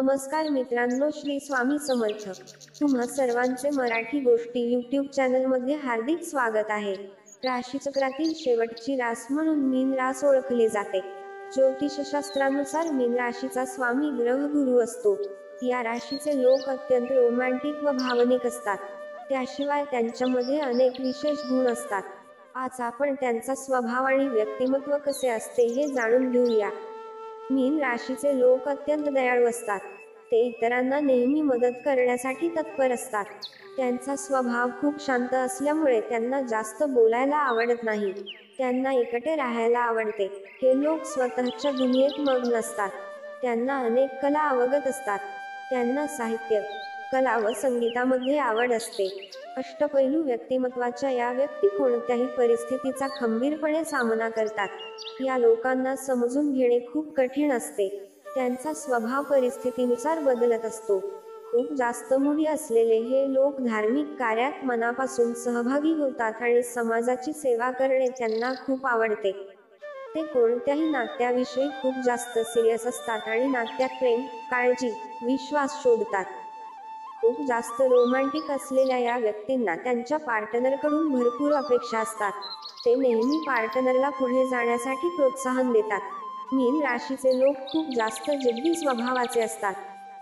नमस्कार मित्रांनो, श्री स्वामी समर्थ. तुम्हा सर्वांचे मराठी गोष्टी यूट्यूब चॅनलमध्ये हार्दिक स्वागत आहे. राशीचक्रातील शेवटची रास म्हणून मीन रास ओळखली जाते. ज्योतिषशास्त्रानुसार मीन राशीचा स्वामी ग्रह गुरु असतो. या राशीचे लोक अत्यंत रोमॅन्टिक व भावनिक असतात. त्याशिवाय त्यांच्यामध्ये अनेक विशेष गुण असतात. आज आपण त्यांचा स्वभाव आणि व्यक्तिमत्व कसे असते हे जाणून घेऊया. मीन राशीचे लोक अत्यंत दयाळू असतात. ते इतरांना नेहमी मदत करण्यासाठी तत्पर असतात. त्यांचा स्वभाव खूप शांत असल्यामुळे त्यांना जास्त बोलायला आवडत नाही. त्यांना एकटे राहायला आवडते. हे लोक स्वतःच्या दुनियेत मग्न असतात. त्यांना अनेक कला अवगत असतात. त्यांना साहित्य, कला व संगीतामध्ये आवड असते. अष्टपैलू व्यक्तिमत्वाच्या या व्यक्ती कोणत्याही परिस्थितीचा खंबीरपणे सामना करतात. या लोकांना समजून घेणे खूप कठीण असते. त्यांचा स्वभाव परिस्थितीनुसार बदलत असतो. खूप जास्त मूडी असलेले हे लोक धार्मिक कार्यात मनापासून सहभागी होतात आणि समाजाची सेवा करणे त्यांना खूप आवडते. ते कोणत्याही नात्याविषयी खूप जास्त सिरियस असतात आणि नात्यात प्रेम, काळजी, विश्वास शोधतात. खूप जास्त रोमॅन्टिक असलेल्या या व्यक्तींना त्यांच्या पार्टनरकडून भरपूर अपेक्षा असतात. ते नेहमी पार्टनरला पुढे जाण्यासाठी प्रोत्साहन देतात. मीन राशीचे लोक खूप जास्त जिद्दी स्वभावाचे असतात.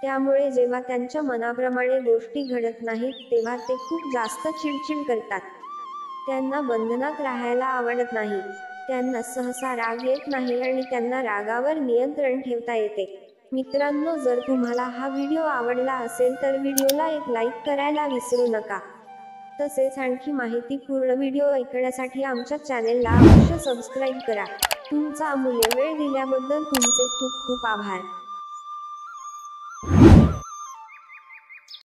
त्यामुळे जेव्हा त्यांच्या मनाप्रमाणे गोष्टी घडत नाहीत तेव्हा ते खूप जास्त चिडचिड करतात. त्यांना बंधनात राहायला आवडत नाही. त्यांना सहसा राग येत नाही आणि त्यांना रागावर नियंत्रण ठेवता येते. मित्रांनो, जर तुम्हाला हा व्हिडिओ आवडला असेल तर व्हिडिओला एक लाईक करायला विसरू नका. तसेच आणखी माहितीपूर्ण व्हिडिओ ऐकण्यासाठी आमच्या चॅनेलला अवश्य सबस्क्राईब करा. तुमचा अमूल्य वेळ दिल्याबद्दल तुमचे खूप खूप आभार.